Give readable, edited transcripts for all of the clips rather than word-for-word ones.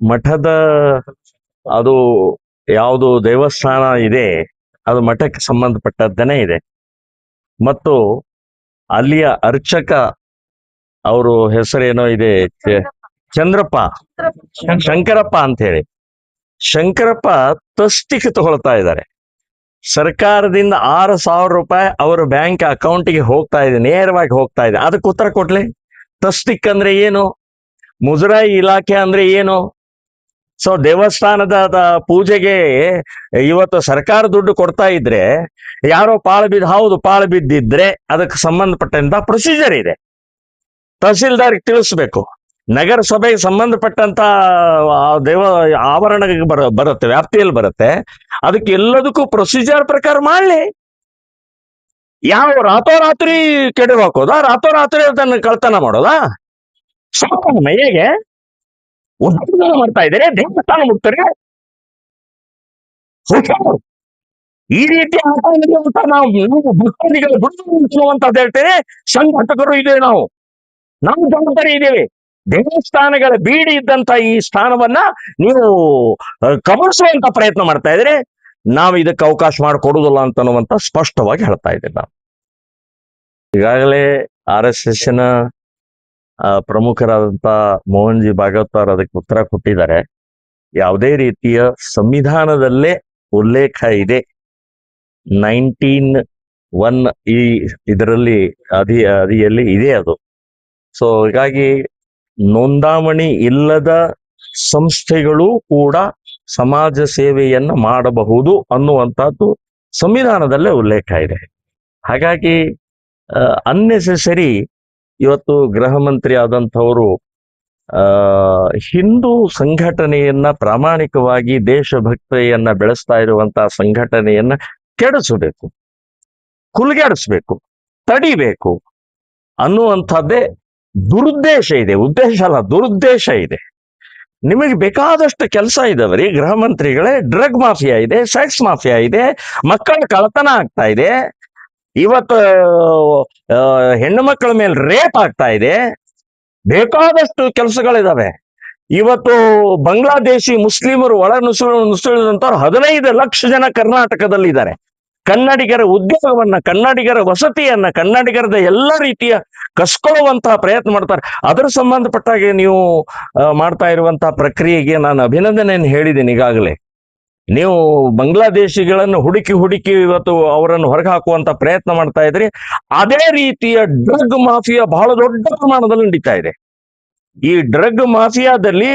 ಮಠದ ಅದು ಯಾವುದು ದೇವಸ್ಥಾನ ಇದೆ ಅದು ಮಠಕ್ಕೆ ಸಂಬಂಧಪಟ್ಟದ್ದನೇ ಇದೆ. ಮತ್ತು ಅಲ್ಲಿಯ ಅರ್ಚಕ ಅವರು ಹೆಸರೇನೋ ಇದೆ, ಚಂದ್ರಪ್ಪ, ಶಂಕರಪ್ಪ ಅಂತ ಹೇಳಿ. ಶಂಕರಪ್ಪ ತಸ್ತಿಗೆ ತಗೊಳ್ತಾ ಇದ್ದಾರೆ. ಸರ್ಕಾರದಿಂದ 6,000 ರೂಪಾಯಿ ಅವರ ಬ್ಯಾಂಕ್ ಅಕೌಂಟಿಗೆ ಹೋಗ್ತಾ ಇದೆ, ನೇರವಾಗಿ ಹೋಗ್ತಾ ಇದೆ. ಅದಕ್ಕೆ ಉತ್ತರ ಕೊಡ್ಲಿ. ತಸ್ತಿಕ್ ಅಂದ್ರೆ ಏನು, ಮುಜರಾಯಿ ಇಲಾಖೆ ಅಂದ್ರೆ ಏನು? ಸೊ ದೇವಸ್ಥಾನದ ಪೂಜೆಗೆ ಇವತ್ತು ಸರ್ಕಾರ ದುಡ್ಡು ಕೊಡ್ತಾ ಇದ್ರೆ ಯಾರೋ ಪಾಳು ಬಿದ್ದು, ಹೌದು ಪಾಳು ಬಿದ್ದಿದ್ರೆ ಅದಕ್ಕೆ ಸಂಬಂಧಪಟ್ಟಂತ ಪ್ರೊಸೀಜರ್ ಇದೆ, ತಹಸೀಲ್ದಾರ್ಗೆ ತಿಳಿಸ್ಬೇಕು. ನಗರಸಭೆಗೆ ಸಂಬಂಧಪಟ್ಟಂತ ದೇವ ಆವರಣಕ್ಕೆ ಬರುತ್ತೆ, ವ್ಯಾಪ್ತಿಯಲ್ಲಿ ಬರುತ್ತೆ. ಅದಕ್ಕೆ ಎಲ್ಲದಕ್ಕೂ ಪ್ರೊಸೀಜರ್ ಪ್ರಕಾರ ಮಾಡ್ಲಿ. ಯಾವ ರಾತ್ರೋರಾತ್ರಿ ಕೆಡವು ಹಾಕೋದಾ, ರಾತ್ರೋರಾತ್ರಿ ಅದನ್ನು ಕಳ್ತನ ಮಾಡೋದಾ? ಮೈಗೆ ಮಾಡ್ತಾ ಇದ್ದಾರೆ, ದೇವಸ್ಥಾನ ಮುಟ್ತಾರೆ. ಈ ರೀತಿ ನಾವು ಭಕ್ತಾದಿಗಳು ಅಂತ ಹೇಳ್ತೇವೆ. ಸಂಘಟಕರು ಇದ್ದೇವೆ, ನಾವು ಜವಾಬ್ದಾರಿ ಇದ್ದೇವೆ. ದೇವಸ್ಥಾನಗಳ ಬೀಡಿ ಇದ್ದಂತ ಈ ಸ್ಥಾನವನ್ನ ನೀವು ಕಬಳಿಸುವಂತ ಪ್ರಯತ್ನ ಮಾಡ್ತಾ ಇದ್ರೆ ನಾವು ಇದಕ್ಕೆ ಅವಕಾಶ ಮಾಡಿಕೊಡುವುದಿಲ್ಲ ಅಂತನ್ನುವಂತ ಸ್ಪಷ್ಟವಾಗಿ ಹೇಳ್ತಾ ಇದ್ದೇವೆ. ನಾವು ಈಗಾಗಲೇ RSS ನ ಪ್ರಮುಖರಾದಂತ ಮೋಹನ್ ಜಿ ಭಾಗವತರ್ ಅದಕ್ಕೆ ಉತ್ತರ ಕೊಟ್ಟಿದ್ದಾರೆ. ಯಾವುದೇ ರೀತಿಯ ಸಂವಿಧಾನದಲ್ಲೇ ಉಲ್ಲೇಖ ಇದೆ, 19(1) ಈ ಇದರಲ್ಲಿ ಅದಿಯಲ್ಲಿ ಇದೆ ಅದು. ಸೊ ಹೀಗಾಗಿ ನೋಂದಾವಣಿ ಇಲ್ಲದ ಸಂಸ್ಥೆಗಳು ಕೂಡ ಸಮಾಜ ಸೇವೆಯನ್ನ ಮಾಡಬಹುದು ಅನ್ನುವಂಥದ್ದು ಸಂವಿಧಾನದಲ್ಲೇ ಉಲ್ಲೇಖ ಇದೆ. ಹಾಗಾಗಿ ಅನ್ನೆಸೆಸರಿ ಇವತ್ತು ಗೃಹ ಮಂತ್ರಿ ಆದಂಥವರು ಹಿಂದೂ ಸಂಘಟನೆಯನ್ನ ಪ್ರಾಮಾಣಿಕವಾಗಿ ದೇಶಭಕ್ತಿಯನ್ನ ಬೆಳೆಸ್ತಾ ಇರುವಂತಹ ಸಂಘಟನೆಯನ್ನ ಕೆಡಿಸಬೇಕು, ಕುಲ್ಗೆಡಿಸ್ಬೇಕು, ತಡಿಬೇಕು ಅನ್ನುವಂಥದ್ದೇ ದುರುದ್ದೇಶ ಇದೆ. ಉದ್ದೇಶ ಅಲ್ಲ, ದುರುದ್ದೇಶ ಇದೆ. ನಿಮಗೆ ಬೇಕಾದಷ್ಟು ಕೆಲಸ ಇದಾವ್ರಿ ಗೃಹ ಮಂತ್ರಿಗಳೇ. ಡ್ರಗ್ ಮಾಫಿಯಾ ಇದೆ, ಸೆಕ್ಸ್ ಮಾಫಿಯಾ ಇದೆ, ಮಕ್ಕಳ ಕಳ್ಳತನ ಆಗ್ತಾ ಇದೆ, ಇವತ್ತು ಹೆಣ್ಣು ಮಕ್ಕಳ ಮೇಲೆ ರೇಪ್ ಆಗ್ತಾ ಇದೆ, ಬೇಕಾದಷ್ಟು ಕೆಲಸಗಳಿದಾವೆ. ಇವತ್ತು ಬಾಂಗ್ಲಾದೇಶಿ ಮುಸ್ಲಿಮರು ಒಳ ನುಸುಳಿದಂತವ್ರು 15 ಲಕ್ಷ ಜನ ಕರ್ನಾಟಕದಲ್ಲಿ ಇದ್ದಾರೆ. ಕನ್ನಡಿಗರ ಉದ್ಯೋಗವನ್ನ, ಕನ್ನಡಿಗರ ವಸತಿಯನ್ನ, ಕನ್ನಡಿಗರದ ಎಲ್ಲ ರೀತಿಯ ಕಸ್ಕೊಳ್ಳುವಂತಹ ಪ್ರಯತ್ನ ಮಾಡ್ತಾರೆ. ಅದರ ಸಂಬಂಧಪಟ್ಟಾಗೆ ನೀವು ಮಾಡ್ತಾ ಇರುವಂತಹ ಪ್ರಕ್ರಿಯೆಗೆ ನಾನು ಅಭಿನಂದನೆಯನ್ನು ಹೇಳಿದ್ದೀನಿ ಈಗಾಗಲೇ. ನೀವು ಬಾಂಗ್ಲಾದೇಶಿಗಳನ್ನು ಹುಡುಕಿ ಇವತ್ತು ಅವರನ್ನು ಹೊರಗೆ ಹಾಕುವಂತ ಪ್ರಯತ್ನ ಮಾಡ್ತಾ ಇದ್ರಿ. ಅದೇ ರೀತಿಯ ಡ್ರಗ್ ಮಾಫಿಯಾ ಬಹಳ ದೊಡ್ಡ ಪ್ರಮಾಣದಲ್ಲಿ ನಡೀತಾ ಇದೆ. ಈ ಡ್ರಗ್ ಮಾಫಿಯಾದಲ್ಲಿ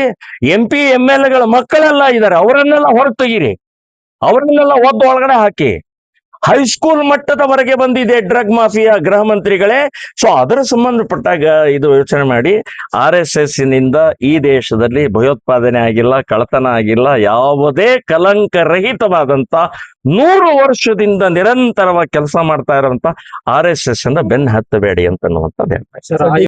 MP MLAಗಳ ಮಕ್ಕಳೆಲ್ಲ ಇದ್ದಾರೆ, ಅವರನ್ನೆಲ್ಲ ಹೊರಗೆ ತೆಗೀರಿ, ಅವರನ್ನೆಲ್ಲ ಒಳಗಡೆ ಹಾಕಿ. ಹೈಸ್ಕೂಲ್ ಮಟ್ಟದವರೆಗೆ ಬಂದಿದೆ ಡ್ರಗ್ ಮಾಫಿಯಾ ಗೃಹ ಮಂತ್ರಿಗಳೇ. ಸೊ ಅದರ ಸಂಬಂಧಪಟ್ಟಾಗ ಇದು ಯೋಚನೆ ಮಾಡಿ. RSS ನಿಂದ ಈ ದೇಶದಲ್ಲಿ ಭಯೋತ್ಪಾದನೆ ಆಗಿಲ್ಲ, ಕಳ್ಳತನ ಆಗಿಲ್ಲ, ಯಾವುದೇ ಕಲಂಕರಹಿತವಾದಂತ 100 ವರ್ಷದಿಂದ ನಿರಂತರವಾಗಿ ಕೆಲಸ ಮಾಡ್ತಾ ಇರುವಂತ RSS ಬೆನ್ನು ಹತ್ತಬೇಡಿ ಅಂತನ್ನುವಂಥದ್ದು ಹೇಳ್ತಾರೆ.